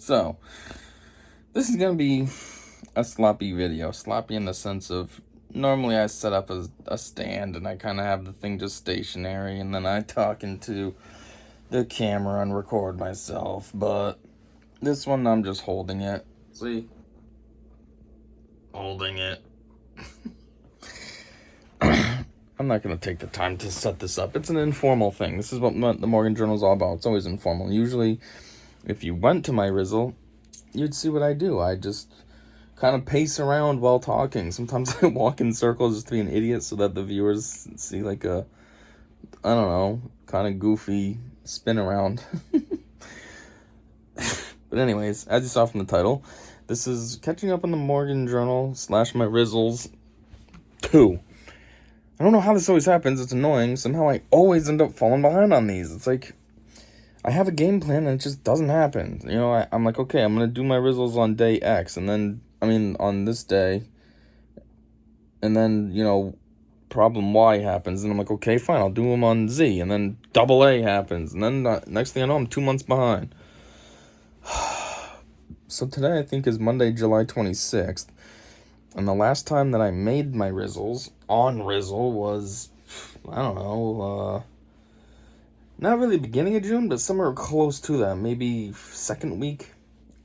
So, this is going to be a sloppy video. Sloppy in the sense of, normally I set up a stand and I kind of have the thing just stationary and then I talk into the camera and record myself. But this one I'm just holding it. See? Holding it. I'm not going to take the time to set this up. It's an informal thing. This is what the Morgan Journal is all about. It's always informal. Usually, if you went to my Rizzle, you'd see what I do. I just kind of pace around while talking. Sometimes I walk in circles just to be an idiot so that the viewers see like a, I don't know, kind of goofy spin around. But anyways, as you saw from the title, this is catching up on the Morgan Journal / my Rizzles 2. I don't know how this always happens. It's annoying. Somehow I always end up falling behind on these. It's like I have a game plan and it just doesn't happen. You know, I'm like, okay, I'm going to do my Rizzles on day X. And then, on this day. And then, problem Y happens. And I'm like, okay, fine, I'll do them on Z. And then double A happens. And then next thing I know, I'm 2 months behind. So today I think is Monday, July 26th. And the last time that I made my Rizzles on Rizzle was, I don't know, not really beginning of June, but somewhere close to that, maybe second week.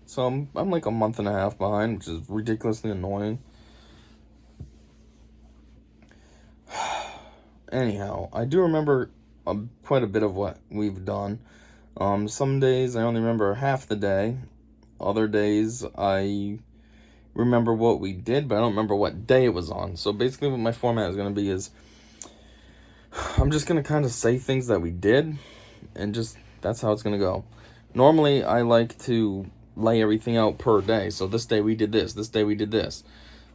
So I'm like a month and a half behind, which is ridiculously annoying. Anyhow, I do remember quite a bit of what we've done. Some days I only remember half the day. Other days I remember what we did, but I don't remember what day it was on. So basically what my format is going to be is I'm just going to kind of say things that we did, and just that's how it's going to go. Normally I like to lay everything out per day. So this day we did this day we did this.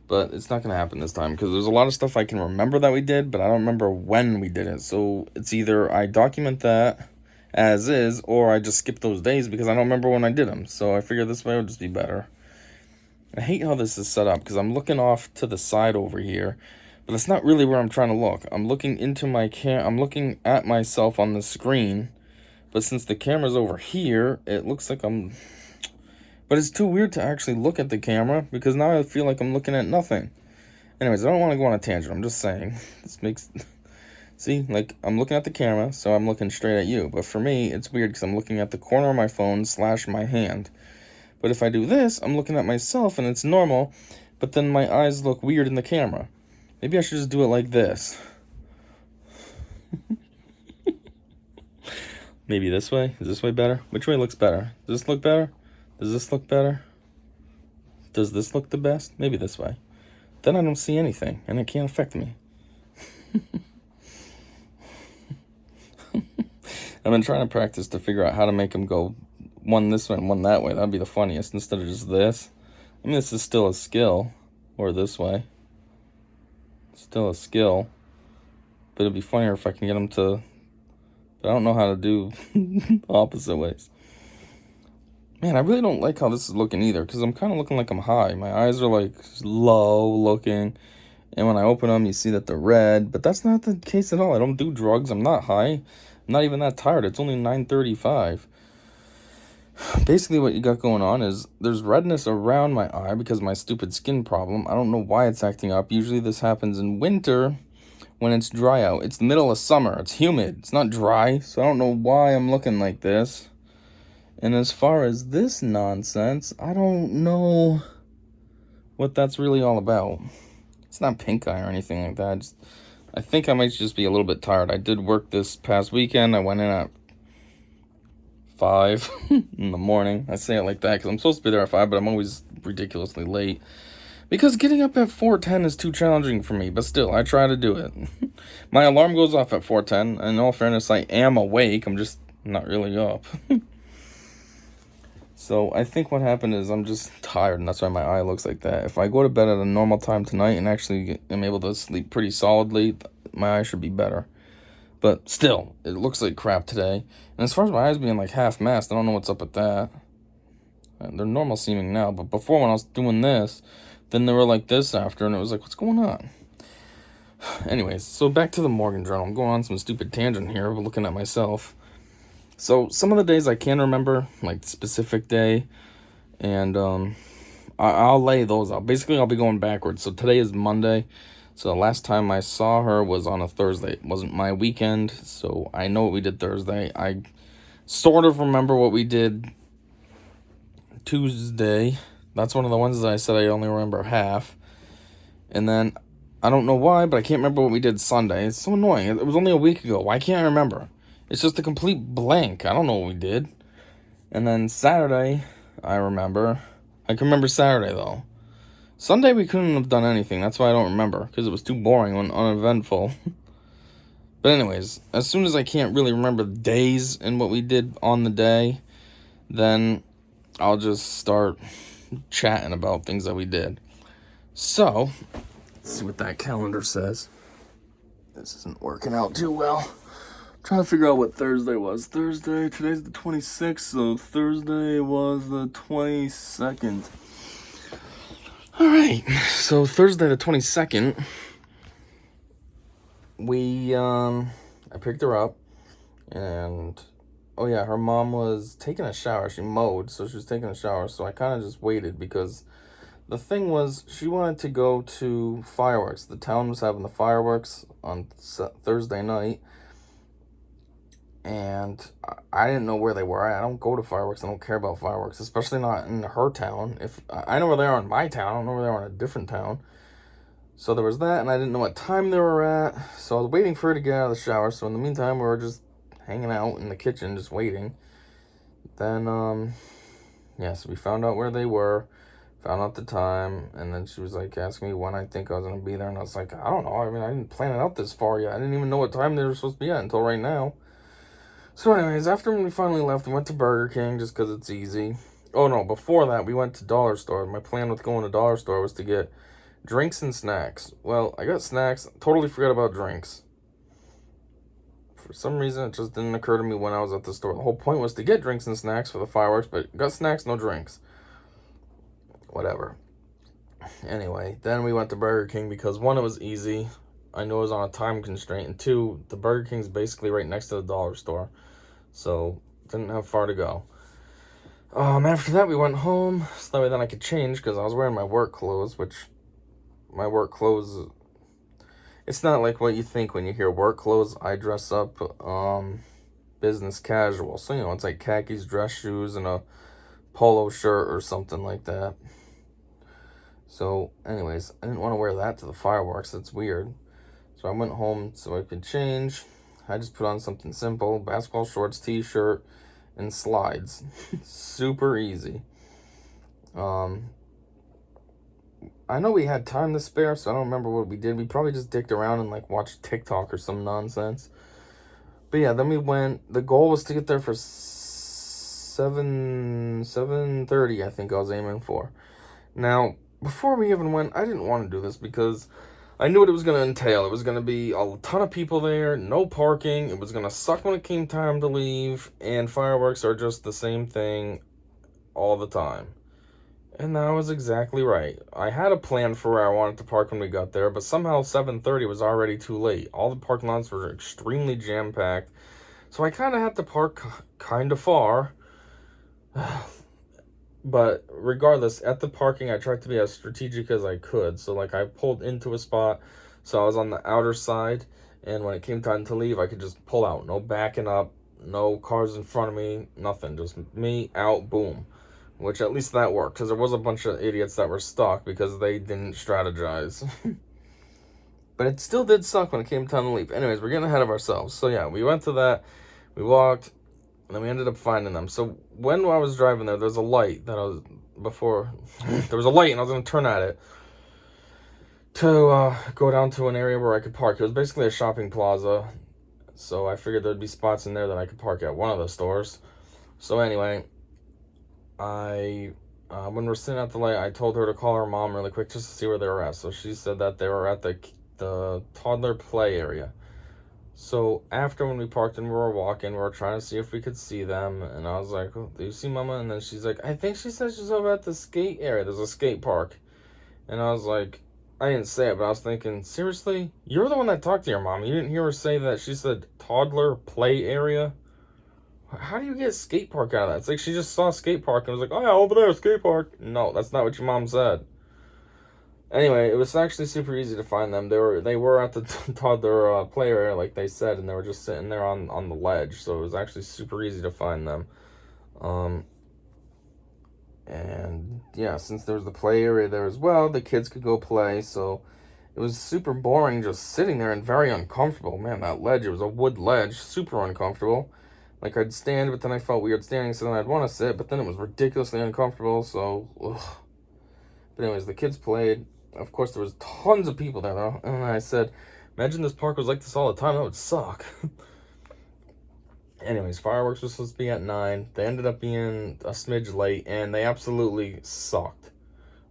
But it's not going to happen this time because there's a lot of stuff I can remember that we did, but I don't remember when we did it. So it's either I document that as is, or I just skip those days because I don't remember when I did them. So I figure this way would just be better. I hate how this is set up because I'm looking off to the side over here, but it's not really where I'm trying to look. I'm looking into my I'm looking at myself on the screen, but since the camera's over here, it looks like but it's too weird to actually look at the camera because now I feel like I'm looking at nothing. Anyways, I don't want to go on a tangent. I'm just saying. This makes... See, like, I'm looking at the camera, so I'm looking straight at you. But for me, it's weird because I'm looking at the corner of my phone / my hand. But if I do this, I'm looking at myself and it's normal, but then my eyes look weird in the camera. Maybe I should just do it like this. Maybe this way? Is this way better? Which way looks better? Does this look better? Does this look better? Does this look the best? Maybe this way. Then I don't see anything, and it can't affect me. I've been trying to practice to figure out how to make them go one this way and one that way. That'd be the funniest, instead of just this. This is still a skill. Or this way. Still a skill. But it'd be funnier if I can get them to... But I don't know how to do opposite ways. Man, I really don't like how this is looking either, because I'm kind of looking like I'm high. My eyes are like low looking, and when I open them, you see that they're red, but that's not the case at all. I don't do drugs. I'm not high. I'm not even that tired. It's only 9:35. Basically, what you got going on is there's redness around my eye because of my stupid skin problem. I don't know why it's acting up. Usually this happens in winter when it's dry out. It's the middle of summer. It's humid. It's not dry, so I don't know why I'm looking like this. And as far as this nonsense, I don't know what that's really all about. It's not pink eye or anything like that. I think I might just be a little bit tired. I did work this past weekend. I went in at 5 in the morning. I say it like that because I'm supposed to be there at 5, but I'm always ridiculously late. Because getting up at 4:10 is too challenging for me, but still, I try to do it. My alarm goes off at 4:10. In all fairness, I am awake. I'm just not really up. So I think what happened is I'm just tired, and that's why my eye looks like that. If I go to bed at a normal time tonight and actually am able to sleep pretty solidly, my eye should be better. But still, it looks like crap today. And as far as my eyes being like half-mast, I don't know what's up with that. They're normal seeming now, but before when I was doing this, then they were like this after, and it was like, what's going on? Anyways, so back to the Morgan Journal. I'm going on some stupid tangent here, but looking at myself. So some of the days I can remember, like the specific day, And I'll lay those out. Basically, I'll be going backwards. So today is Monday. So the last time I saw her was on a Thursday. It wasn't my weekend, so I know what we did Thursday. I sort of remember what we did Tuesday. That's one of the ones that I said I only remember half. And then, I don't know why, but I can't remember what we did Sunday. It's so annoying. It was only a week ago. Why can't I remember? It's just a complete blank. I don't know what we did. And then Saturday, I remember. I can remember Saturday, though. Sunday, we couldn't have done anything. That's why I don't remember, because it was too boring and uneventful. But anyways, as soon as I can't really remember the days and what we did on the day, then I'll just start chatting about things that we did. So, let's see what that calendar says. This isn't working out too well. I'm trying to figure out what Thursday was. Today's the 26th, so Thursday was the 22nd. Alright, so Thursday the 22nd, I picked her up, and, oh yeah, her mom was taking a shower. She mowed, so she was taking a shower, so I kind of just waited, because the thing was, she wanted to go to fireworks. The town was having the fireworks on Thursday night, and I didn't know where they were. I don't go to fireworks. I don't care about fireworks, especially not in her town. If I know where they are in my town, I don't know where they are in a different town. So there was that, and I didn't know what time they were at. So I was waiting for her to get out of the shower. So in the meantime, we were just hanging out in the kitchen, just waiting. Then, so we found out where they were, found out the time, and then she was like asking me when I think I was going to be there. And I was like, I don't know. I mean, I didn't plan it out this far yet. I didn't even know what time they were supposed to be at until right now. So anyways, after we finally left, we went to Burger King just because it's easy. Oh no, before that, we went to Dollar Store. My plan with going to Dollar Store was to get drinks and snacks. Well, I got snacks, totally forgot about drinks. For some reason, it just didn't occur to me when I was at the store. The whole point was to get drinks and snacks for the fireworks, but got snacks, no drinks. Whatever. Anyway, then we went to Burger King because one, it was easy. I knew it was on a time constraint, and two, the Burger King's basically right next to the Dollar Store. So, didn't have far to go. After that, we went home, so that way then I could change, because I was wearing my work clothes, which, my work clothes, it's not like what you think when you hear work clothes. I dress up, business casual, so, it's like khakis, dress shoes, and a polo shirt or something like that. So, anyways, I didn't want to wear that to the fireworks. That's weird. So I went home so I could change. I just put on something simple, basketball shorts, t-shirt, and slides. Super easy. I know we had time to spare, so I don't remember what we did. We probably just dicked around and watched TikTok or some nonsense. But yeah, then we went. The goal was to get there for 7:30, I think I was aiming for. Now, before we even went, I didn't want to do this because I knew what it was going to entail. It was going to be a ton of people there, no parking. It was going to suck when it came time to leave, and fireworks are just the same thing all the time. And that was exactly right. I had a plan for where I wanted to park when we got there, but somehow 7:30 was already too late. All the parking lots were extremely jam-packed, so I kind of had to park kind of far. But regardless, at the parking, I tried to be as strategic as I could. So, I pulled into a spot, so I was on the outer side, and when it came time to leave, I could just pull out. No backing up, no cars in front of me, nothing. Just me out, boom. Which, at least that worked, because there was a bunch of idiots that were stuck because they didn't strategize. But it still did suck when it came time to leave. Anyways, we're getting ahead of ourselves. So, yeah, we went to that, we walked, and then we ended up finding them. So when I was driving there, there's a light that I was, before, there was a light and I was going to turn at it to go down to an area where I could park. It was basically a shopping plaza. So I figured there'd be spots in there that I could park at one of the stores. So anyway, when we're sitting at the light, I told her to call her mom really quick just to see where they were at. So she said that they were at the toddler play area. So after when we parked and we were walking, we were trying to see if we could see them. And I was like, oh, do you see Mama? And then she's like, I think she said she's over at the skate area. There's a skate park. And I was like, I didn't say it, but I was thinking, seriously? You're the one that talked to your mom. You didn't hear her say that she said toddler play area? How do you get skate park out of that? It's like she just saw skate park and was like, oh yeah, over there, skate park. No, that's not what your mom said. Anyway, it was actually super easy to find them. They were at the toddler play area, like they said, and they were just sitting there on the ledge. So it was actually super easy to find them. And yeah, since there was the play area there as well, the kids could go play. So it was super boring just sitting there and very uncomfortable. Man, that ledge, it was a wood ledge, super uncomfortable. Like I'd stand, but then I felt weird standing, so then I'd want to sit, but then it was ridiculously uncomfortable. So, ugh. But anyways, the kids played. Of course, there was tons of people there, though. And I said, imagine this park was like this all the time. That would suck. Anyways, fireworks were supposed to be at 9. They ended up being a smidge late, and they absolutely sucked.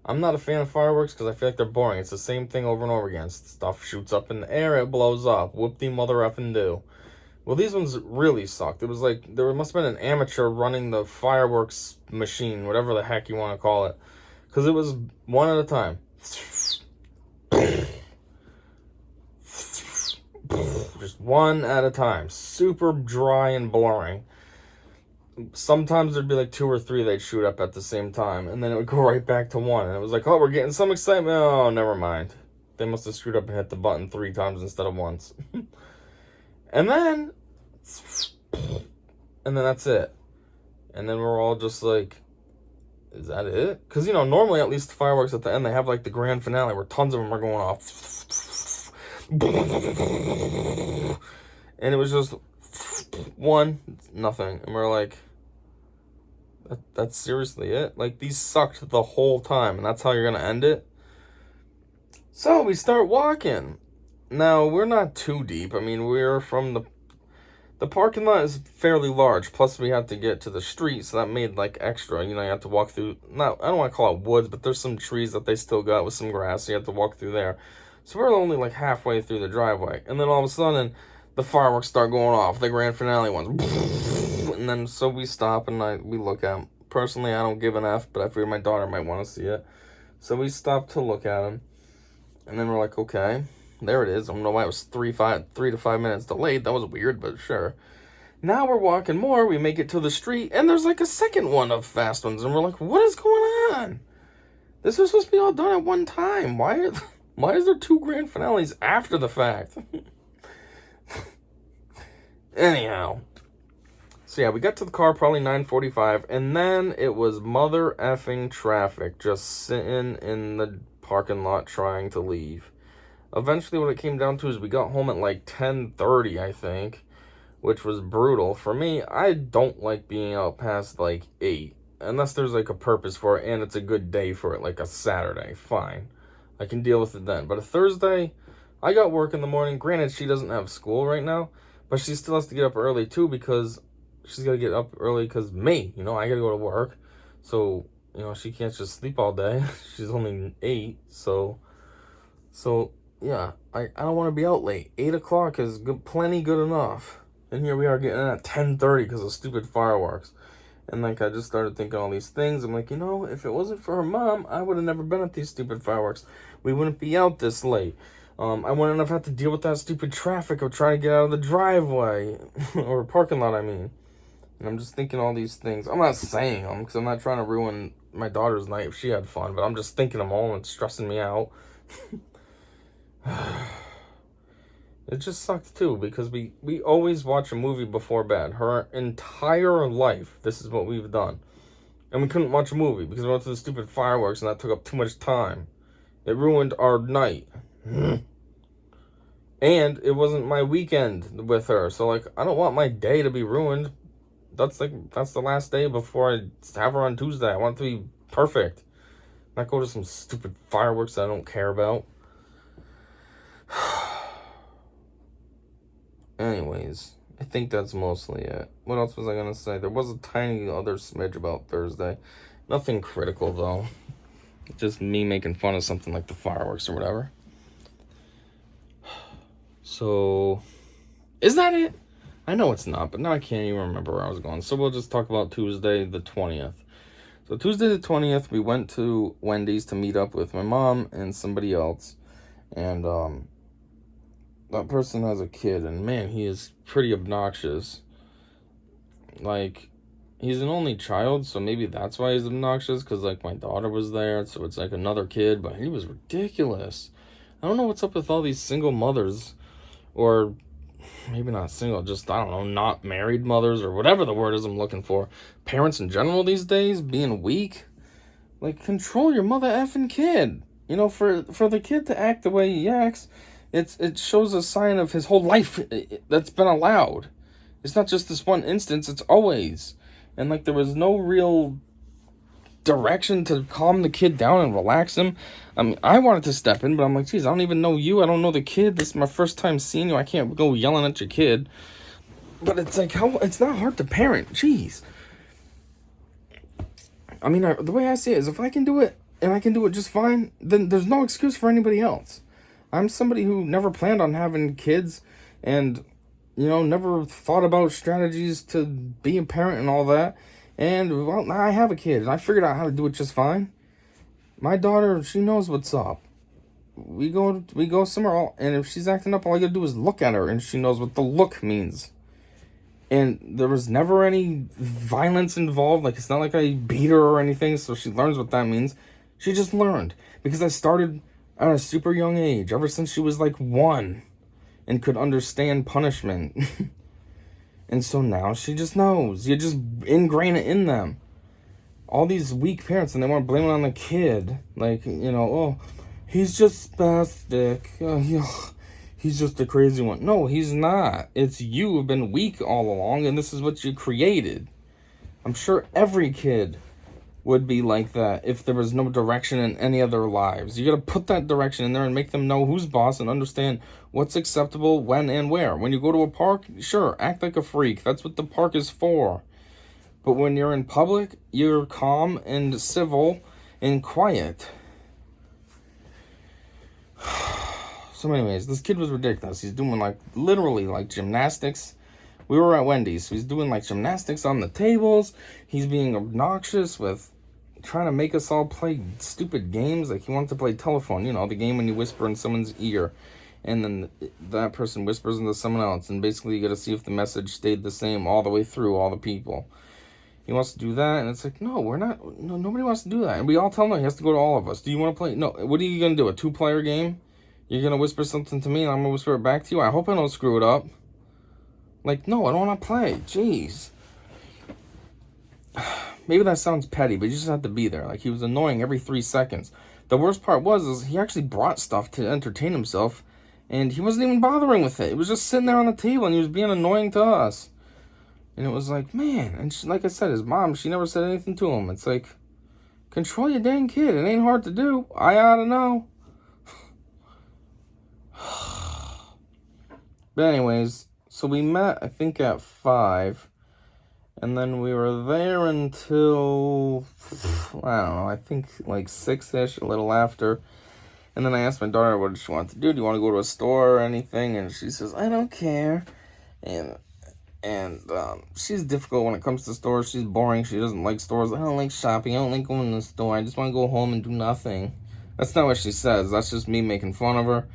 I'm not a fan of fireworks because I feel like they're boring. It's the same thing over and over again. Stuff shoots up in the air, it blows up. Whoop-de-mother effing do. Well, these ones really sucked. It was like, there must have been an amateur running the fireworks machine, whatever the heck you want to call it. Because it was one at a time. Just one at a time. Super dry and boring. Sometimes there'd be like 2 or 3 they'd shoot up at the same time. And then it would go right back to one. And it was like, oh, we're getting some excitement. Oh, never mind. They must have screwed up and hit the button 3 times instead of once. And then that's it. And then we're all just like, is that it? Because, normally at least the fireworks at the end, they have like the grand finale where tons of them are going off. And it was just one, nothing. And we're like, that's seriously it? Like, these sucked the whole time, and that's how you're going to end it? So we start walking. Now, we're not too deep. I mean, we're from the parking lot is fairly large, plus we had to get to the street, so that made, like, extra. You have to walk through, I don't want to call it woods, but there's some trees that they still got with some grass, so you have to walk through there. So we're only, like, halfway through the driveway, and then all of a sudden, the fireworks start going off, the grand finale ones, and then, so we stop, and we look at them. Personally, I don't give an F, but I figure my daughter might want to see it. So we stop to look at them, and then we're like, okay. There it is. I don't know why it was 3 to 5 minutes delayed. That was weird, but sure. Now we're walking more. We make it to the street, and there's like a second one of fast ones, and we're like, what is going on? This was supposed to be all done at one time. Why is there 2 grand finales after the fact? Anyhow. So yeah, we got to the car probably 9:45, and then it was mother effing traffic just sitting in the parking lot trying to leave. Eventually, what it came down to is we got home at like 10:30, I think, which was brutal. For me, I don't like being out past like 8, unless there's like a purpose for it and it's a good day for it, like a Saturday. Fine, I can deal with it then. But a Thursday, I got work in the morning. Granted, she doesn't have school right now, but she still has to get up early too because she's got to get up early because me, I got to go to work. So, she can't just sleep all day. She's only 8, so yeah, I don't want to be out late. 8 o'clock is plenty good enough. And here we are getting in at 10:30 because of stupid fireworks. And like, I just started thinking all these things. I'm like, if it wasn't for her mom, I would have never been at these stupid fireworks. We wouldn't be out this late. I wouldn't have had to deal with that stupid traffic of trying to get out of the driveway. Or parking lot, I mean. And I'm just thinking all these things. I'm not saying them because I'm not trying to ruin my daughter's night if she had fun. But I'm just thinking them all and it's stressing me out. It just sucked too because we always watch a movie before bed. Her entire life, this is what we've done. And we couldn't watch a movie because we went to the stupid fireworks and that took up too much time. It ruined our night. And it wasn't my weekend with her. So like, I don't want my day to be ruined. That's the last day before I have her on Tuesday. I want it to be perfect. Not go to some stupid fireworks that I don't care about. Anyways, I think that's mostly it. What else was I going to say? There was a tiny other smidge about Thursday. Nothing critical, though. Just me making fun of something like the fireworks or whatever. So, is that it? I know it's not, but now I can't even remember where I was going. So we'll just talk about Tuesday the 20th. So Tuesday the 20th, we went to Wendy's to meet up with my mom and somebody else. And that person has a kid, and man, he is pretty obnoxious. like, he's an only child, so maybe that's why he's obnoxious, because, like, my daughter was there, so it's, like, another kid, but he was ridiculous. I don't know what's up with all these single mothers, or maybe not single, just, I don't know, not married mothers, or whatever the word is I'm looking for. Parents in general these days, being weak. Like, control your mother effing kid. You know, for the kid to act the way he acts, it shows a sign of his whole life that's been allowed. It's not just this one instance, it's always. And, like, there was no real direction to calm the kid down and relax him. I mean, I wanted to step in, but I'm like, geez, I don't even know you. I don't know the kid. This is my first time seeing you. I can't go yelling at your kid. But it's like, it's not hard to parent. Jeez. I mean, the way I see it is, if I can do it, and I can do it just fine, then there's no excuse for anybody else. I'm somebody who never planned on having kids, and, you know, never thought about strategies to be a parent and all that. And, well, now I have a kid, and I figured out how to do it just fine. My daughter, she knows what's up. We go somewhere, and if she's acting up, all I gotta do is look at her, and she knows what the look means. And there was never any violence involved. Like, it's not like I beat her or anything, so she learns what that means. She just learned. Because I started at a super young age, ever since she was like 1, and could understand punishment. And so now she just knows. You just ingrain it in them. All these weak parents, and they want to blame it on the kid. Like, you know, oh, he's just spastic. He's just a crazy one. No, he's not. It's you who've been weak all along, and this is what you created. I'm sure every kid would be like that if there was no direction in any of their lives. You gotta put that direction in there and make them know who's boss and understand what's acceptable, when, and where. When you go to a park, sure, act like a freak. That's what the park is for. But when you're in public, you're calm and civil and quiet. So anyways, this kid was ridiculous. He's doing, like, literally, like, gymnastics. We were at Wendy's, so he's doing, like, gymnastics on the tables. He's being obnoxious with trying to make us all play stupid games. Like, he wanted to play telephone, you know, the game when you whisper in someone's ear, and then that person whispers into someone else, and basically you gotta see if the message stayed the same all the way through all the people. He wants to do that, and it's like, no, nobody wants to do that. And we all tell him he has to go to all of us. Do you want to play? No, what are you gonna do, a 2-player game? You're gonna whisper something to me, and I'm gonna whisper it back to you? I hope I don't screw it up. Like, no, I don't want to play. Jeez. Maybe that sounds petty, but you just have to be there. Like, he was annoying every 3 seconds. The worst part is he actually brought stuff to entertain himself, and he wasn't even bothering with it. It was just sitting there on the table, and he was being annoying to us. And it was like, man, and she, like I said, his mom, she never said anything to him. It's like, control your dang kid. It ain't hard to do. I ought to know. But anyways, so we met, I think, at 5. And then we were there until, I don't know, I think like 6-ish, a little after. And then I asked my daughter what she wanted to do. Do you want to go to a store or anything? And she says, I don't care. And she's difficult when it comes to stores. She's boring. She doesn't like stores. I don't like shopping. I don't like going to the store. I just want to go home and do nothing. That's not what she says. That's just me making fun of her,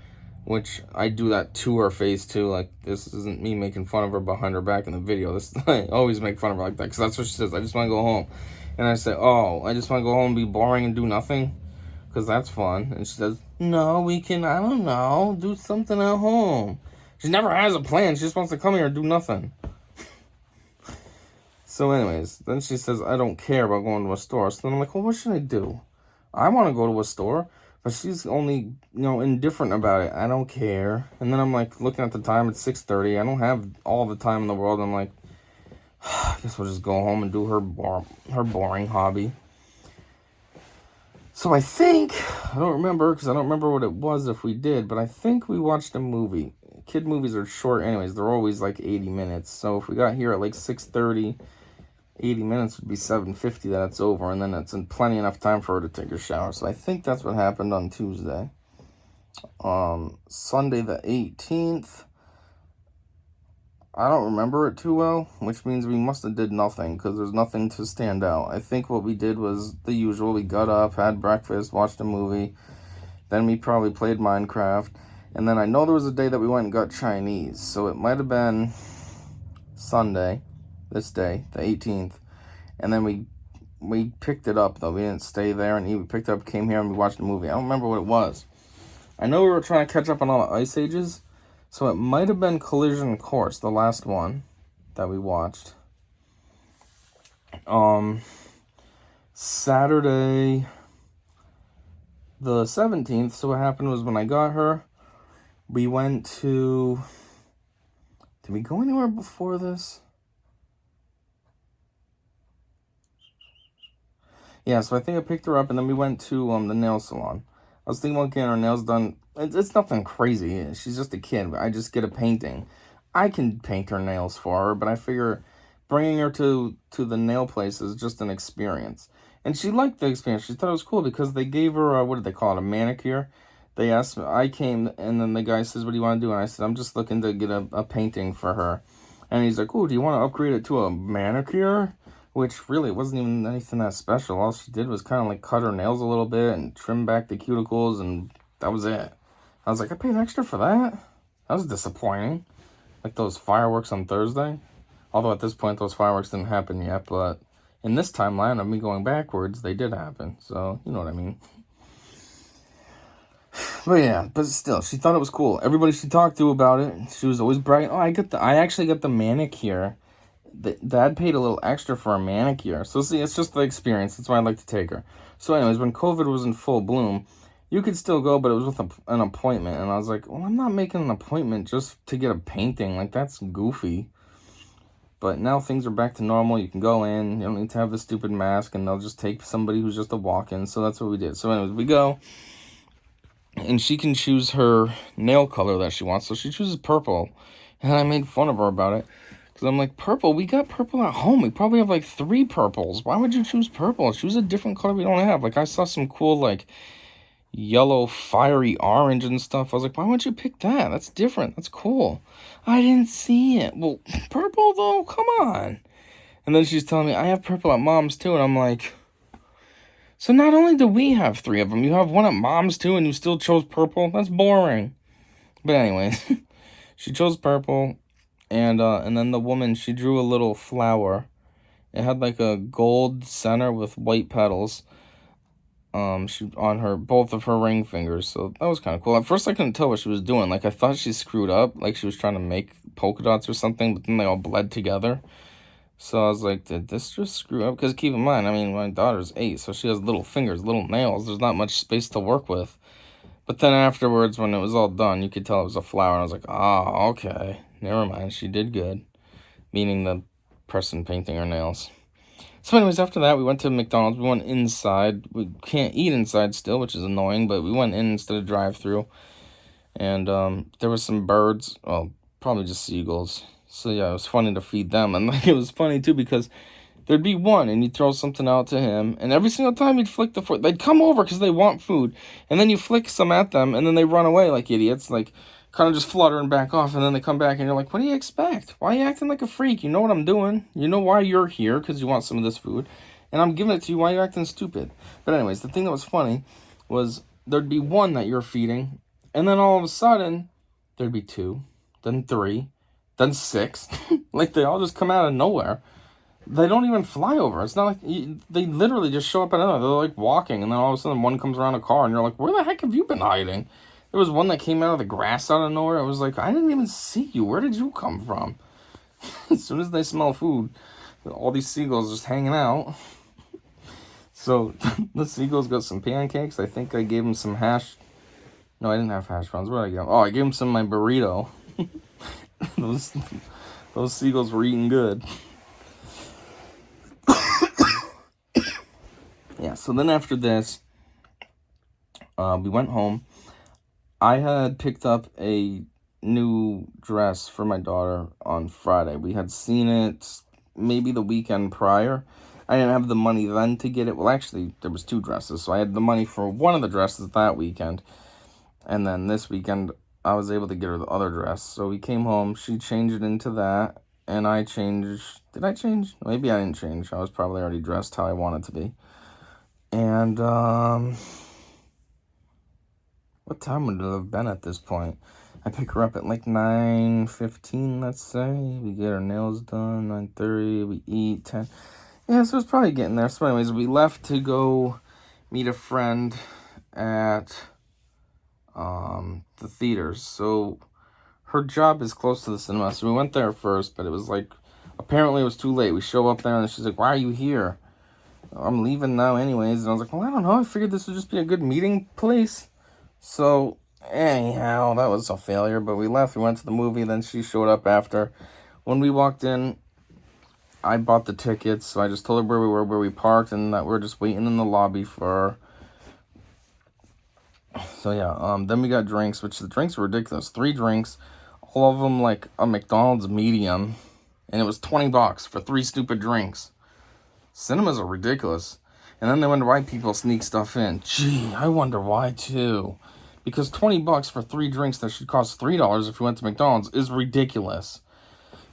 which I do that to her face too. Like, this isn't me making fun of her behind her back in the video. This I always make fun of her like that, because that's what she says. I just want to go home. And I say, oh, I just want to go home and be boring and do nothing, because that's fun. And she says, no, we can, I don't know, do something at home. She never has a plan. She just wants to come here and do nothing. So anyways, then she says, I don't care about going to a store. So then I'm like, well, what should I do? I want to go to a store. But she's only, indifferent about it. I don't care. And then I'm like, looking at the time, it's 6:30. I don't have all the time in the world. I'm like, I guess we'll just go home and do her boring hobby. So I think, I don't remember, because I don't remember what it was if we did, but I think we watched a movie. Kid movies are short anyways. They're always like 80 minutes. So if we got here at like 6:30, 80 minutes would be 7:50 that it's over, and then it's plenty enough time for her to take a shower. So I think that's what happened on Tuesday. Sunday the 18th, I don't remember it too well, which means we must have did nothing, because there's nothing to stand out. I think what we did was the usual. We got up, had breakfast, watched a movie, then we probably played Minecraft, and then I know there was a day that we went and got Chinese, so it might have been Sunday. this day, the 18th. And then we picked it up, though. We didn't stay there and eat. We picked it up, came here, and we watched a movie. I don't remember what it was. I know we were trying to catch up on all the Ice Ages, so it might have been Collision Course, the last one that we watched. Saturday the 17th, so what happened was when I got her, we went to... Did we go anywhere before this? Yeah, so I think I picked her up, and then we went to the nail salon. I was thinking about getting her nails done. It's nothing crazy. She's just a kid. I just get a painting. I can paint her nails for her, but I figure bringing her to the nail place is just an experience. And she liked the experience. She thought it was cool because they gave her, what did they call it, a manicure. They asked me, I came, and then the guy says, what do you want to do? And I said, I'm just looking to get a painting for her. And he's like, oh, do you want to upgrade it to a manicure? Which really wasn't even anything that special. All she did was kind of like cut her nails a little bit and trim back the cuticles, and that was it. I was like, I paid extra for that? That was disappointing. Like those fireworks on Thursday. Although at this point, those fireworks didn't happen yet, but in this timeline of me going backwards, they did happen. So, you know what I mean. But yeah, but still, she thought it was cool. Everybody she talked to about it, she was always bright. Oh, I actually got the manicure. Dad paid a little extra for a manicure. So see, it's just the experience. That's why I like to take her. So anyways, when COVID was in full bloom, you could still go, but it was with an appointment. And I was like, well, I'm not making an appointment just to get a painting. Like, that's goofy. But now things are back to normal. You can go in. You don't need to have the stupid mask. And they'll just take somebody who's just a walk-in. So that's what we did. So anyways, we go. And she can choose her nail color that she wants. So she chooses purple. And I made fun of her about it. Because I'm like, purple? We got purple at home. We probably have like 3 purples. Why would you choose purple? Choose a different color we don't have. Like, I saw some cool, like, yellow, fiery orange and stuff. I was like, why would you pick that? That's different. That's cool. I didn't see it. Well, purple, though? Come on. And then she's telling me, I have purple at Mom's, too. And I'm like, so not only do we have 3 of them, you have one at Mom's, too, and you still chose purple? That's boring. But anyways, she chose purple. And then the woman, she drew a little flower. It had like a gold center with white petals. She on her both of her ring fingers, so that was kind of cool. At first, I couldn't tell what she was doing. Like, I thought she screwed up, like she was trying to make polka dots or something, but then they all bled together. So I was like, did this just screw up? Because keep in mind, I mean, my daughter's 8, so she has little fingers, little nails. There's not much space to work with. But then afterwards, when it was all done, you could tell it was a flower, and I was like, oh, okay. Never mind, she did good. Meaning the person painting her nails. So anyways, after that, we went to McDonald's. We went inside. We can't eat inside still, which is annoying, but we went in instead of drive-through. And there was some birds. Well, probably just seagulls. So yeah, it was funny to feed them. And like, it was funny, too, because there'd be one, and you'd throw something out to him, and every single time you'd flick the foot, they'd come over because they want food, and then you flick some at them, and then they run away like idiots, like, kind of just fluttering back off, and then they come back, and you're like, what do you expect? Why are you acting like a freak? You know what I'm doing. You know why you're here, because you want some of this food, and I'm giving it to you. Why are you acting stupid? But anyways, the thing that was funny was there'd be one that you're feeding, and then all of a sudden, there'd be 2, then 3, then 6. Like, they all just come out of nowhere. They don't even fly over. It's not like they literally just show up at another. They're like walking, and then all of a sudden one comes around a car, and you're like, where the heck have you been hiding? There was one that came out of the grass out of nowhere. It was like, I didn't even see you. Where did you come from? As soon as they smell food, all these seagulls just hanging out. So the seagulls got some pancakes. I think I gave them some hash. No, I didn't have hash browns. What did I give them? Oh, I gave them some of my burrito. Those seagulls were eating good. Yeah, so then after this, we went home. I had picked up a new dress for my daughter on Friday. We had seen it maybe the weekend prior. I didn't have the money then to get it. Well, actually, there was 2 dresses, so I had the money for one of the dresses that weekend. And then this weekend, I was able to get her the other dress. So we came home, she changed it into that, and I changed... Did I change? Maybe I didn't change. I was probably already dressed how I wanted to be. And, what time would it have been at this point? I pick her up at like 9:15, let's say. We get our nails done, 9:30, we eat, 10. Yeah, so it's probably getting there. So anyways, we left to go meet a friend at the theaters. So her job is close to the cinema, so we went there first, but it was like, apparently it was too late. We show up there, and she's like, why are you here? I'm leaving now anyways. And I was like, well, I don't know. I figured this would just be a good meeting place. So, anyhow, that was a failure, but we left. We went to the movie, then she showed up after. When we walked in, I bought the tickets, so I just told her where we were, where we parked, and that we are just waiting in the lobby for her. So, yeah, then we got drinks, which the drinks were ridiculous. 3 drinks, all of them like a McDonald's medium, and it was $20 for 3 stupid drinks. Cinemas are ridiculous. And then they wonder why people sneak stuff in. Gee, I wonder why too. Because $20 for 3 drinks that should cost $3 if you went to McDonald's is ridiculous.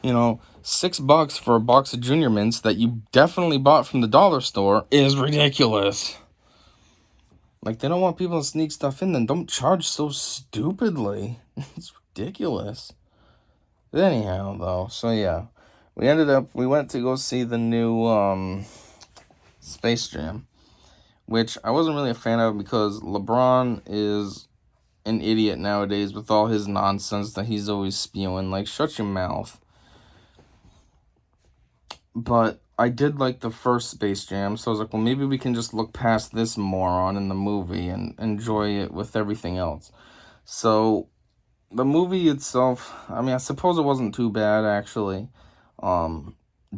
You know, $6 for a box of Junior Mints that you definitely bought from the dollar store is ridiculous. Like, they don't want people to sneak stuff in, then don't charge so stupidly. It's ridiculous. But anyhow, though, so yeah. We went to go see the new Space Jam, which I wasn't really a fan of because LeBron is an idiot nowadays with all his nonsense that he's always spewing. Like, shut your mouth. But I did like the first Space Jam, so I was like, well, maybe we can just look past this moron in the movie and enjoy it with everything else. So, the movie itself, I mean, I suppose it wasn't too bad, actually.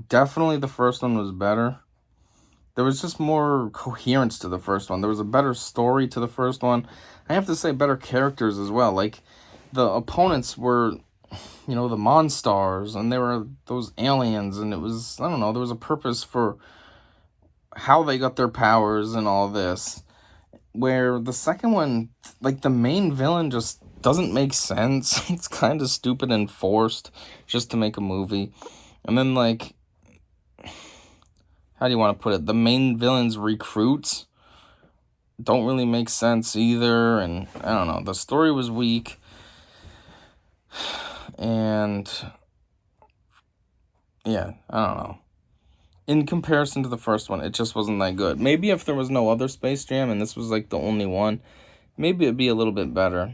Definitely the first one was better. There was just more coherence to the first one. There was a better story to the first one. I have to say better characters as well. Like, the opponents were, you know, the Monstars, and they were those aliens, and it was, I don't know, there was a purpose for how they got their powers and all this. Where the second one, like, the main villain just doesn't make sense. It's kind of stupid and forced just to make a movie. And then, like, how do you want to put it? The main villain's recruits don't really make sense either. And I don't know. The story was weak. And yeah, I don't know. In comparison to the first one, it just wasn't that good. Maybe if there was no other Space Jam and this was like the only one, maybe it'd be a little bit better.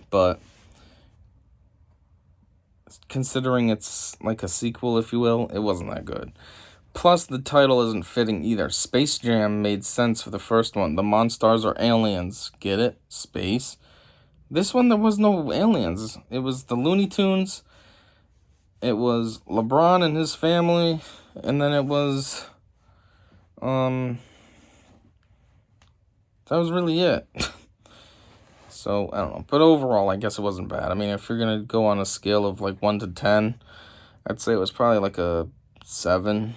But considering it's like a sequel, if you will, it wasn't that good. Plus, the title isn't fitting either. Space Jam made sense for the first one. The Monstars are aliens. Get it? Space. This one, there was no aliens. It was the Looney Tunes. It was LeBron and his family. And then it was, that was really it. So, I don't know. But overall, I guess it wasn't bad. I mean, if you're going to go on a scale of like 1 to 10, I'd say it was probably like a 7.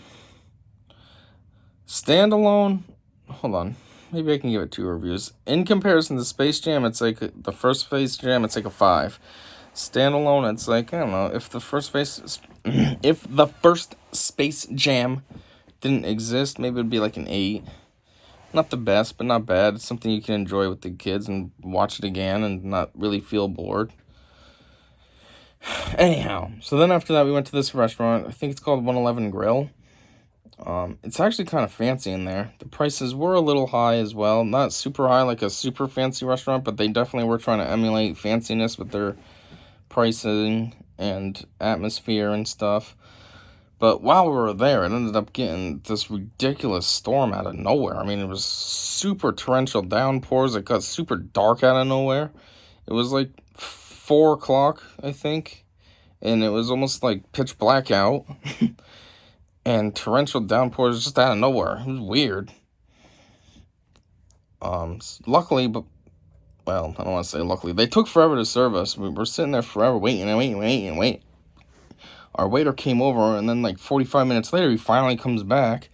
Standalone, hold on. Maybe I can give it 2 reviews. In comparison to Space Jam, it's like the first Space Jam, it's like a 5. Standalone, it's like, I don't know, if the first Space Jam didn't exist, maybe it'd be like an 8. Not the best, but not bad. It's something you can enjoy with the kids and watch it again and not really feel bored. Anyhow, so then after that, we went to this restaurant. I think it's called 111 Grill. It's actually kind of fancy in there. The prices were a little high as well. Not super high like a super fancy restaurant, but they definitely were trying to emulate fanciness with their pricing and atmosphere and stuff. But while we were there, it ended up getting this ridiculous storm out of nowhere. I mean, it was super torrential downpours. It got super dark out of nowhere. It was like 4 o'clock, I think. And it was almost like pitch black out. And torrential downpours just out of nowhere. It was weird. Luckily, but, well, I don't want to say luckily. They took forever to serve us. We were sitting there forever waiting. Our waiter came over, and then like 45 minutes later, he finally comes back.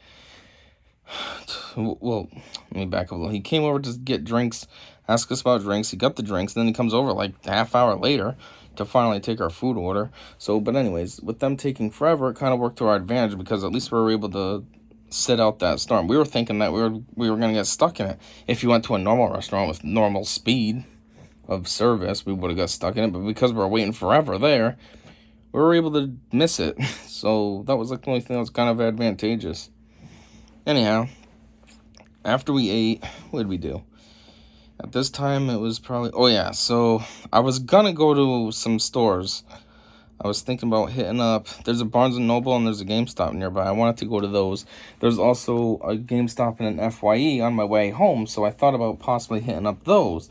Well, let me back up a little. He came over to get drinks, ask us about drinks. He got the drinks, and then he comes over like half hour later to finally take our food order. So, but anyways, with them taking forever, it kind of worked to our advantage because at least we were able to sit out that storm. We were thinking that we were going to get stuck in it if you went to a normal restaurant with normal speed, of service, we would have got stuck in it. But because we were waiting forever there, we were able to miss it. So that was like the only thing that was kind of advantageous. Anyhow, after we ate, what did we do? At this time, it was probably... Oh, yeah. So I was going to go to some stores. I was thinking about hitting up... There's a Barnes & Noble and there's a GameStop nearby. I wanted to go to those. There's also a GameStop and an FYE on my way home. So I thought about possibly hitting up those.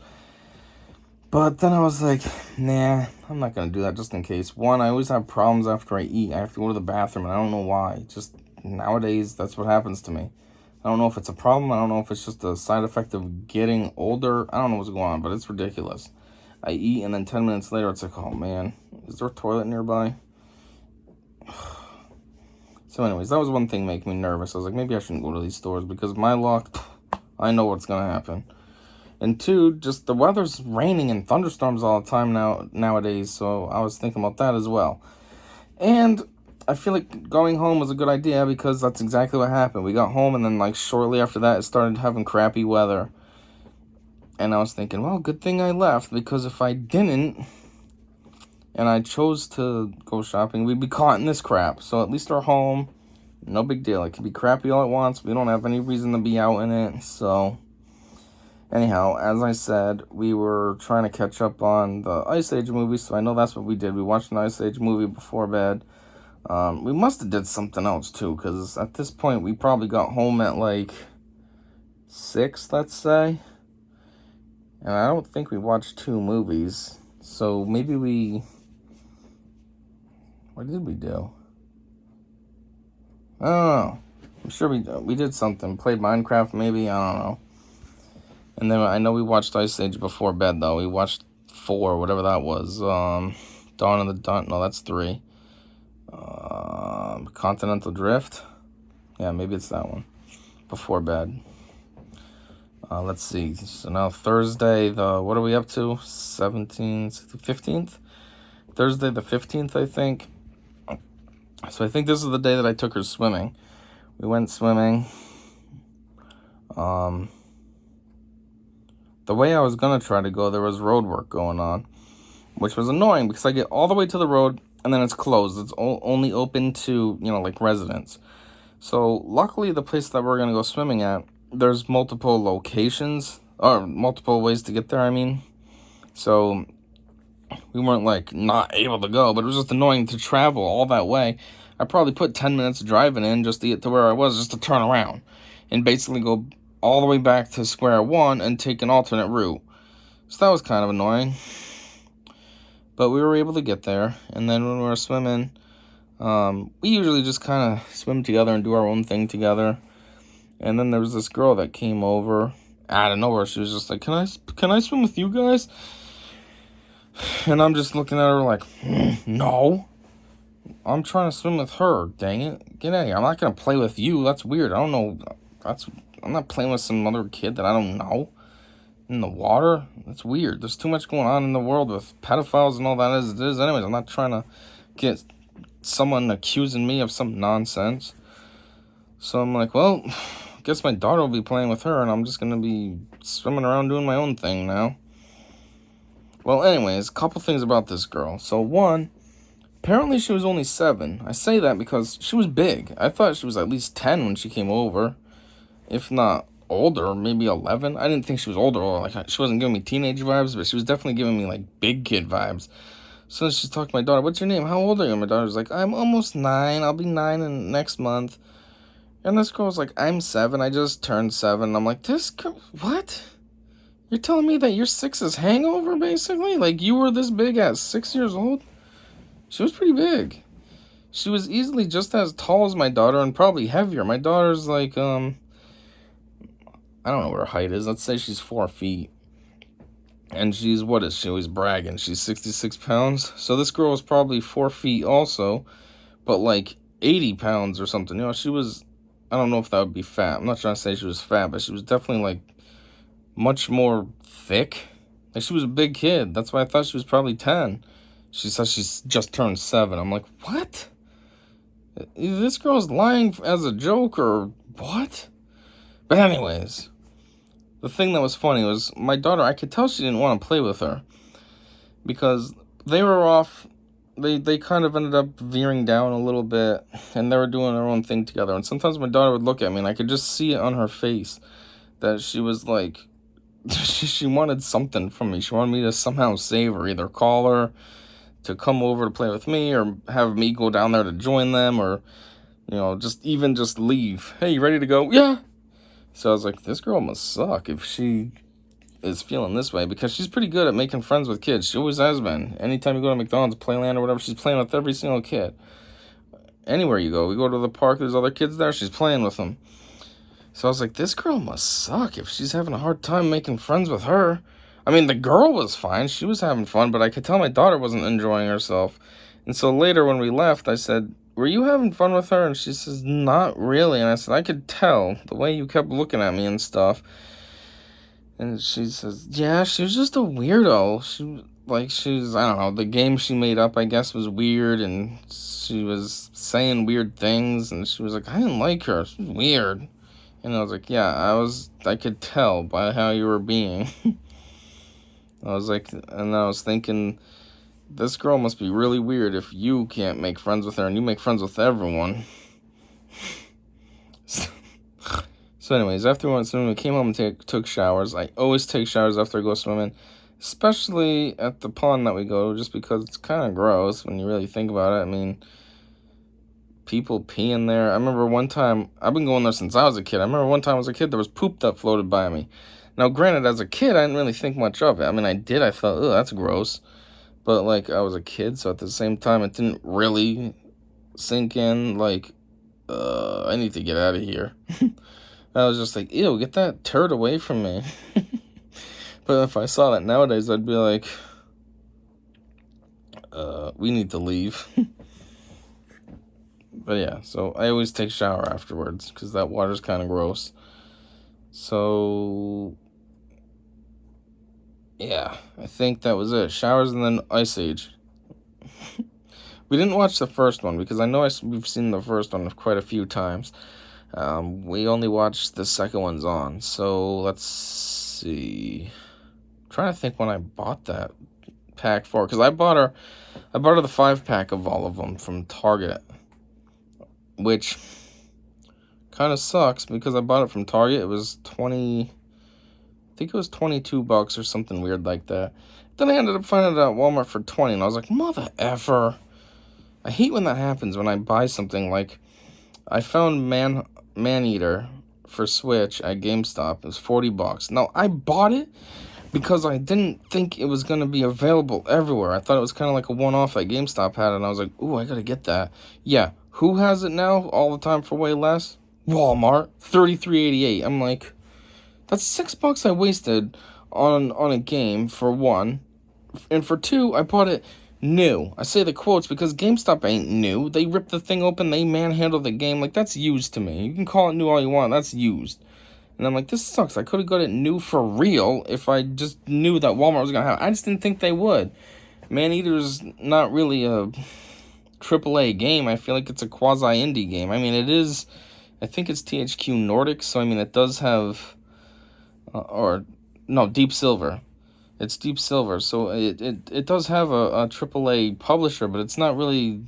But then I was like, nah, I'm not going to do that just in case. One, I always have problems after I eat. I have to go to the bathroom, and I don't know why. Just nowadays, that's what happens to me. I don't know if it's a problem. I don't know if it's just a side effect of getting older. I don't know what's going on, but it's ridiculous. I eat, and then 10 minutes later, it's like, oh, man, is there a toilet nearby? So anyways, that was one thing making me nervous. I was like, maybe I shouldn't go to these stores because my luck, I know what's going to happen. And two, just the weather's raining and thunderstorms all the time nowadays, so I was thinking about that as well. And I feel like going home was a good idea because that's exactly what happened. We got home, and then like shortly after that, it started having crappy weather. And I was thinking, well, good thing I left, because if I didn't, and I chose to go shopping, we'd be caught in this crap. So at least we're home. No big deal. It could be crappy all at once. We don't have any reason to be out in it, so... Anyhow, as I said, we were trying to catch up on the Ice Age movie, so I know that's what we did. We watched an Ice Age movie before bed. We must have did something else, too, because at this point, we probably got home at, like, 6, let's say. And I don't think we watched 2 movies, so maybe we... What did we do? I don't know. I'm sure we did something. Played Minecraft, maybe? I don't know. And then I know we watched Ice Age before bed, though. We watched 4, whatever that was. Dawn of the Dawn. No, that's 3. Continental Drift. Yeah, maybe it's that one. Before bed. Let's see. So now Thursday, what are we up to? 15th? Thursday the 15th, I think. So I think this is the day that I took her swimming. We went swimming. The way I was going to try to go, there was road work going on, which was annoying because I get all the way to the road and then it's closed. It's only open to, like residents. So luckily the place that we're going to go swimming at, there's multiple locations, or multiple ways to get there, I mean. So we weren't like not able to go, but it was just annoying to travel all that way. I probably put 10 minutes driving in just to get to where I was, just to turn around and basically go all the way back to square one and take an alternate route. So that was kind of annoying. But we were able to get there. And then when we were swimming, we usually just kind of swim together and do our own thing together. And then there was this girl that came over out of nowhere. She was just like, can I swim with you guys? And I'm just looking at her like, no. I'm trying to swim with her, dang it. Get out of here. I'm not going to play with you. That's weird. I don't know. I'm not playing with some other kid that I don't know in the water. That's weird. There's too much going on in the world with pedophiles and all that as it is. Anyways, I'm not trying to get someone accusing me of some nonsense. So I'm like, well, I guess my daughter will be playing with her and I'm just going to be swimming around doing my own thing now. Well, anyways, a couple things about this girl. So one, apparently she was only 7. I say that because she was big. I thought she was at least 10 when she came over. If not older, maybe 11. I didn't think she was older, or like she wasn't giving me teenage vibes, but she was definitely giving me like big kid vibes. So she's talking to my daughter, what's your name? How old are you? And my daughter's like, I'm almost 9. I'll be 9 in next month. And this girl's like, I'm 7. I just turned 7. I'm like, this girl, what? You're telling me that your 6 is hangover, basically? Like you were this big at 6 years old? She was pretty big. She was easily just as tall as my daughter and probably heavier. My daughter's like, I don't know what her height is. Let's say she's 4 feet. And she's, what is she always bragging? She's 66 pounds. So this girl was probably 4 feet also, but like 80 pounds or something. She was, I don't know if that would be fat. I'm not trying to say she was fat, but she was definitely like much more thick. Like she was a big kid. That's why I thought she was probably 10. She says she's just turned 7. I'm like, what? This girl's lying as a joke or what? But anyways, the thing that was funny was my daughter, I could tell she didn't want to play with her because they were off. They kind of ended up veering down a little bit, and they were doing their own thing together. And sometimes my daughter would look at me, and I could just see it on her face that she was like, she wanted something from me. She wanted me to somehow save her, either call her to come over to play with me, or have me go down there to join them, or just leave. Hey, you ready to go? Yeah. So I was like, this girl must suck if she is feeling this way, because she's pretty good at making friends with kids. She always has been. Anytime you go to McDonald's, Playland, or whatever, she's playing with every single kid. Anywhere you go, we go to the park, there's other kids there, she's playing with them. So I was like, this girl must suck if she's having a hard time making friends with her. I mean, the girl was fine, she was having fun, but I could tell my daughter wasn't enjoying herself. And so later when we left, I said, were you having fun with her? And she says, not really. And I said, I could tell the way you kept looking at me and stuff. And she says, yeah, she was just a weirdo. I don't know, the game she made up, I guess, was weird, and she was saying weird things, and she was like, I didn't like her, she was weird. And I was like, yeah, I could tell by how you were being. I was thinking, this girl must be really weird if you can't make friends with her, and you make friends with everyone. So anyways, after we went swimming, we came home and took showers. I always take showers after I go swimming, especially at the pond that we go to, just because it's kind of gross when you really think about it. I mean, people pee in there. I remember one time, I've been going there since I was a kid. I remember one time as a kid, there was poop that floated by me. Now, granted, as a kid, I didn't really think much of it. I mean, I did. I thought, oh, that's gross. But, I was a kid, so at the same time, it didn't really sink in, I need to get out of here. I was just like, ew, get that turd away from me. But if I saw that nowadays, I'd be like, we need to leave. But yeah, so I always take a shower afterwards, because that water's kind of gross. So, yeah, I think that was it. Showers and then Ice Age. We didn't watch the first one, because I know we've seen the first one quite a few times. We only watched the second one's on. So let's see. I'm trying to think when I bought that pack for, because I bought her the 5-pack of all of them from Target, which kind of sucks because I bought it from Target. It was I think it was $22 or something weird like that. Then I ended up finding it at Walmart for $20, and I was like, mother effer. I hate when that happens, when I buy something. I found Man-Eater for Switch at GameStop. It was $40. Now, I bought it because I didn't think it was going to be available everywhere. I thought it was kind of like a one-off that GameStop had, and I was like, ooh, I got to get that. Yeah, who has it now all the time for way less? Walmart, $33.88. I'm like, that's $6 I wasted on a game, for one. And for two, I bought it new. I say the quotes because GameStop ain't new. They rip the thing open, they manhandle the game. That's used to me. You can call it new all you want, that's used. And I'm like, this sucks. I could have got it new for real if I just knew that Walmart was going to have it. I just didn't think they would. Man-Eater's not really a AAA game. I feel like it's a quasi-indie game. I mean, it is, I think it's THQ Nordic, so I mean, it does have, Deep Silver. It's Deep Silver, so it does have a AAA publisher, but it's not really,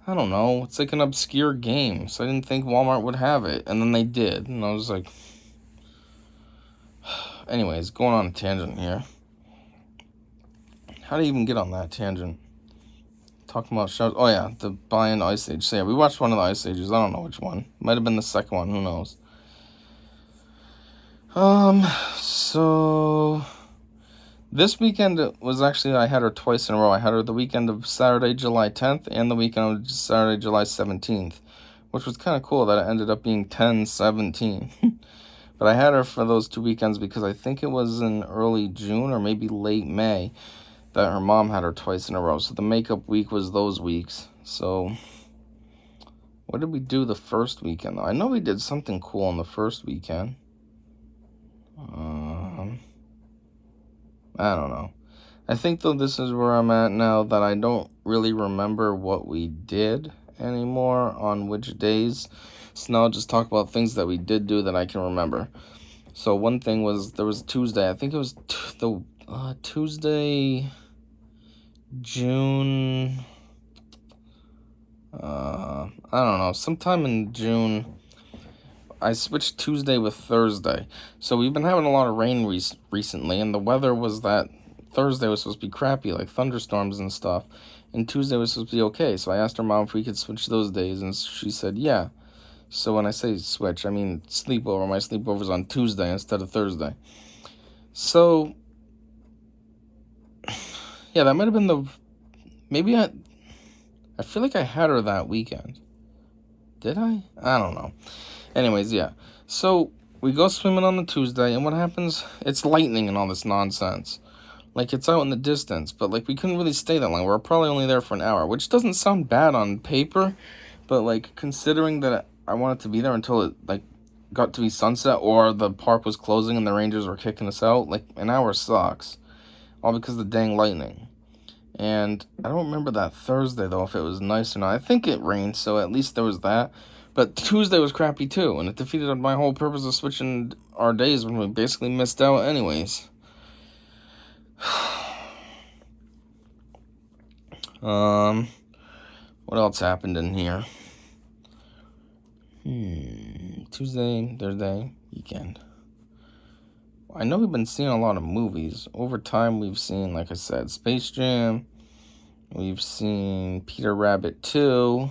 I don't know, it's like an obscure game, so I didn't think Walmart would have it, and then they did, and I was like, anyways, going on a tangent here. How do you even get on that tangent? Talking about shows, oh yeah, the buying Ice Age. So yeah, we watched one of the Ice Ages, I don't know which one, might have been the second one, who knows. So this weekend was actually, I had her twice in a row. I had her the weekend of Saturday, July 10th, and the weekend of Saturday, July 17th, which was kind of cool that it ended up being 10/17. But I had her for those 2 weekends because I think it was in early June or maybe late May that her mom had her twice in a row. So the makeup week was those weeks. So what did we do the first weekend, though? I know we did something cool on the first weekend. I don't know. I think, though, this is where I'm at now, that I don't really remember what we did anymore on which days. So now I'll just talk about things that we did do that I can remember. So one thing was, there was Tuesday, I think it was Tuesday, June, I don't know, sometime in June, I switched Tuesday with Thursday. So we've been having a lot of rain recently, and the weather was that Thursday was supposed to be crappy, like thunderstorms and stuff, and Tuesday was supposed to be okay. So I asked her mom if we could switch those days, and she said yeah. So when I say switch, I mean sleepover. My sleepover's on Tuesday instead of Thursday. So, yeah, that might have been maybe I feel like I had her that weekend. Did I? I don't know. Anyways, yeah. So, we go swimming on the Tuesday, and what happens? It's lightning and all this nonsense. Like, it's out in the distance, but, like, we couldn't really stay that long. We were probably only there for an hour, which doesn't sound bad on paper, but, like, considering that I wanted to be there until it, like, got to be sunset, or the park was closing and the Rangers were kicking us out, like, an hour sucks. All because of the dang lightning. And I don't remember that Thursday, though, if it was nice or not. I think it rained, so at least there was that. But Tuesday was crappy, too, and it defeated my whole purpose of switching our days when we basically missed out anyways. What else happened in here? Tuesday, Thursday, weekend. I know we've been seeing a lot of movies. Over time, we've seen, like I said, Space Jam. We've seen Peter Rabbit 2.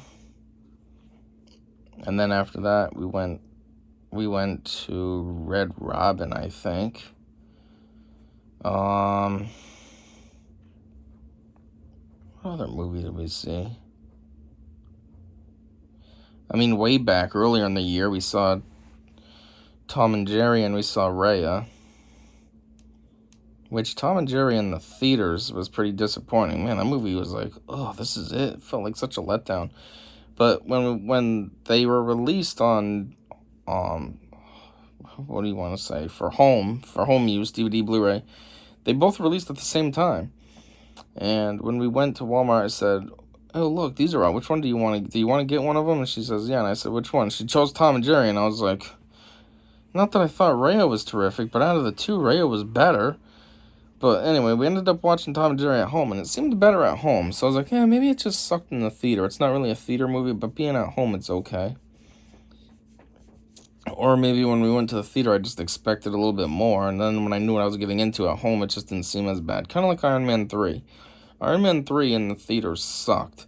And then after that, we went to Red Robin, I think. What other movie did we see? I mean, way back earlier in the year, we saw Tom and Jerry and we saw Raya. Which Tom and Jerry in the theaters was pretty disappointing. Man, that movie was like, oh, this is it. It felt like such a letdown. But when they were released on, what do you want to say, for home use, DVD, Blu-ray, they both released at the same time. And when we went to Walmart, I said, oh, look, these are out. Which one do you want to get one of them? And she says, yeah. And I said, which one? She chose Tom and Jerry, and I was like, not that I thought Raya was terrific, but out of the two, Raya was better. But anyway, we ended up watching Tom and Jerry at home, and it seemed better at home. So I was like, yeah, maybe it just sucked in the theater. It's not really a theater movie, but being at home, it's okay. Or maybe when we went to the theater, I just expected a little bit more, and then when I knew what I was getting into at home, it just didn't seem as bad. Kind of like Iron Man 3. Iron Man 3 in the theater sucked.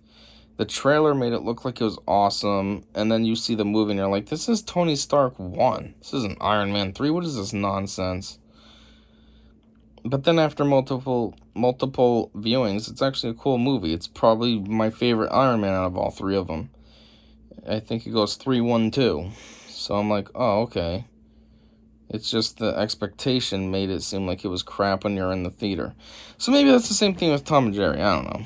The trailer made it look like it was awesome, and then you see the movie, and you're like, this is Tony Stark 1. This isn't Iron Man 3. What is this nonsense? But then after multiple viewings, it's actually a cool movie. It's probably my favorite Iron Man out of all three of them. I think it goes 3-1-2. So I'm like, oh, okay. It's just the expectation made it seem like it was crap when you're in the theater. So maybe that's the same thing with Tom and Jerry. I don't know.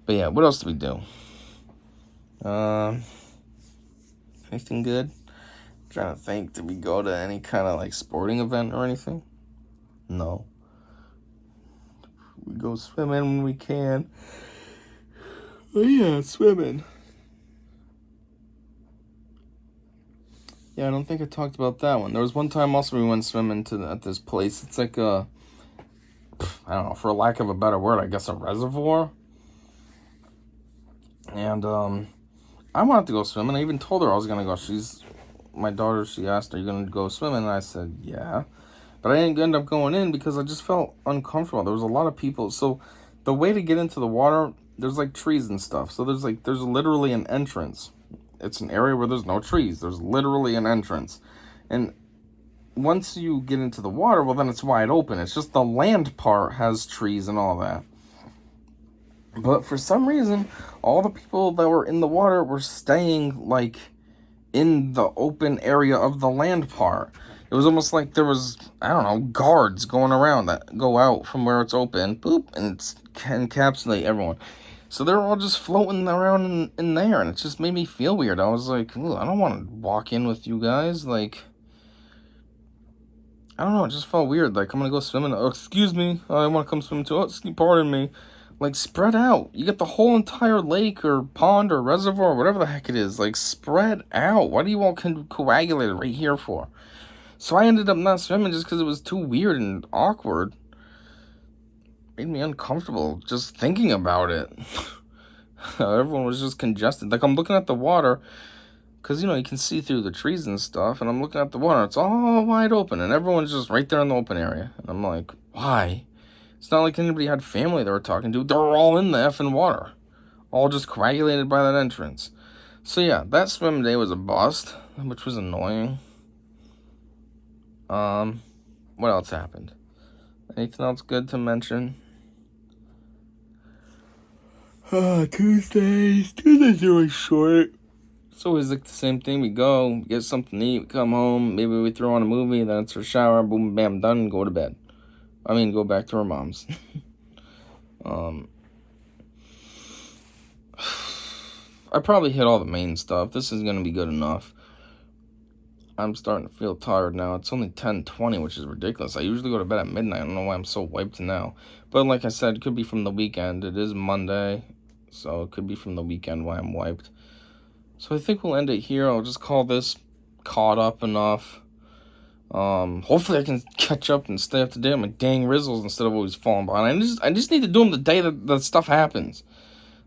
But yeah, what else did we do? Anything good? I'm trying to think. Did we go to any kind of like sporting event or anything? No. We go swimming when we can. Oh yeah, swimming. Yeah, I don't think I talked about that one. There was one time also we went swimming at this place. It's like I don't know, for lack of a better word, I guess a reservoir. And I wanted to go swimming. I even told her I was gonna go. My daughter, she asked, are you gonna go swimming? And I said, yeah. But I didn't end up going in because I just felt uncomfortable. There was a lot of people. So the way to get into the water, there's like trees and stuff. So there's literally an entrance. It's an area where there's no trees. There's literally an entrance. And once you get into the water, well, then it's wide open. It's just the land part has trees and all that. But for some reason, all the people that were in the water were staying like in the open area of the land part. It was almost like there was, I don't know, guards going around that go out from where it's open, boop, and encapsulate everyone. So they were all just floating around in there, and it just made me feel weird. I was like, I don't want to walk in with you guys. Like, I don't know, it just felt weird. Like, I'm going to go swimming. Oh, excuse me, I want to come swim too. Oh, pardon me. Like, spread out. You get the whole entire lake or pond or reservoir or whatever the heck it is. Like, spread out. Why do you all coagulate right here for? So I ended up not swimming just because it was too weird and awkward. Made me uncomfortable just thinking about it. Everyone was just congested. Like, I'm looking at the water, because, you can see through the trees and stuff, and I'm looking at the water, it's all wide open, and everyone's just right there in the open area. And I'm like, why? It's not like anybody had family they were talking to. They're all in the effing water. All just coagulated by that entrance. So, yeah, that swim day was a bust, which was annoying. What else happened? Anything else good to mention? Tuesdays are always short. It's always like the same thing. We go, get something to eat, we come home, maybe we throw on a movie, then it's our shower, boom, bam, done, go to bed. Go back to our moms. I probably hit all the main stuff. This is going to be good enough. I'm starting to feel tired now. It's only 10:20, which is ridiculous. I usually go to bed at midnight. I don't know why I'm so wiped now. But like I said, it could be from the weekend. It is Monday, so it could be from the weekend why I'm wiped. So I think we'll end it here. I'll just call this caught up enough. Hopefully I can catch up and stay up to date on my dang Rizzles instead of always falling behind. I just need to do them the day that the stuff happens.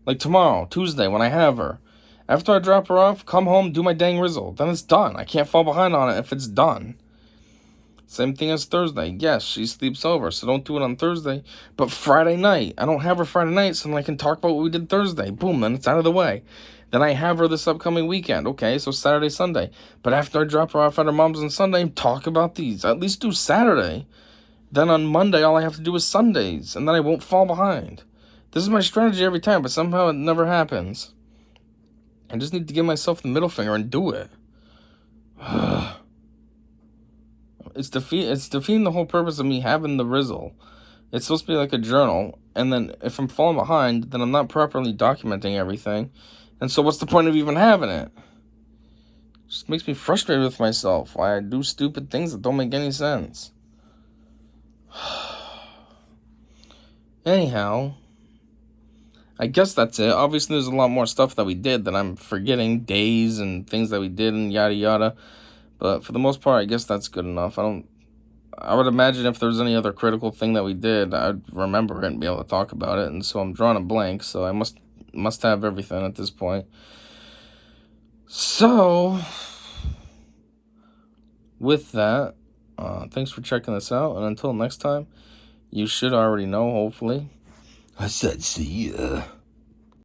Like tomorrow, Tuesday, when I have her. After I drop her off, come home, do my dang Rizzle. Then it's done. I can't fall behind on it if it's done. Same thing as Thursday. Yes, she sleeps over, so don't do it on Thursday. But Friday night, I don't have her Friday night, so then I can talk about what we did Thursday. Boom, then it's out of the way. Then I have her this upcoming weekend. Okay, so Saturday, Sunday. But after I drop her off at her mom's on Sunday, talk about these. At least do Saturday. Then on Monday, all I have to do is Sundays, and then I won't fall behind. This is my strategy every time, but somehow it never happens. I just need to give myself the middle finger and do it. It's defeating the whole purpose of me having the Rizzle. It's supposed to be like a journal, and then if I'm falling behind, then I'm not properly documenting everything. And so what's the point of even having it? It just makes me frustrated with myself, why I do stupid things that don't make any sense. Anyhow, I guess that's it. Obviously, there's a lot more stuff that we did that I'm forgetting, days and things that we did and yada yada. But for the most part, I guess that's good enough. I would imagine if there's any other critical thing that we did, I'd remember it and be able to talk about it. And so I'm drawing a blank, so I must have everything at this point. So, with that, thanks for checking this out. And until next time, you should already know, hopefully. I said see ya.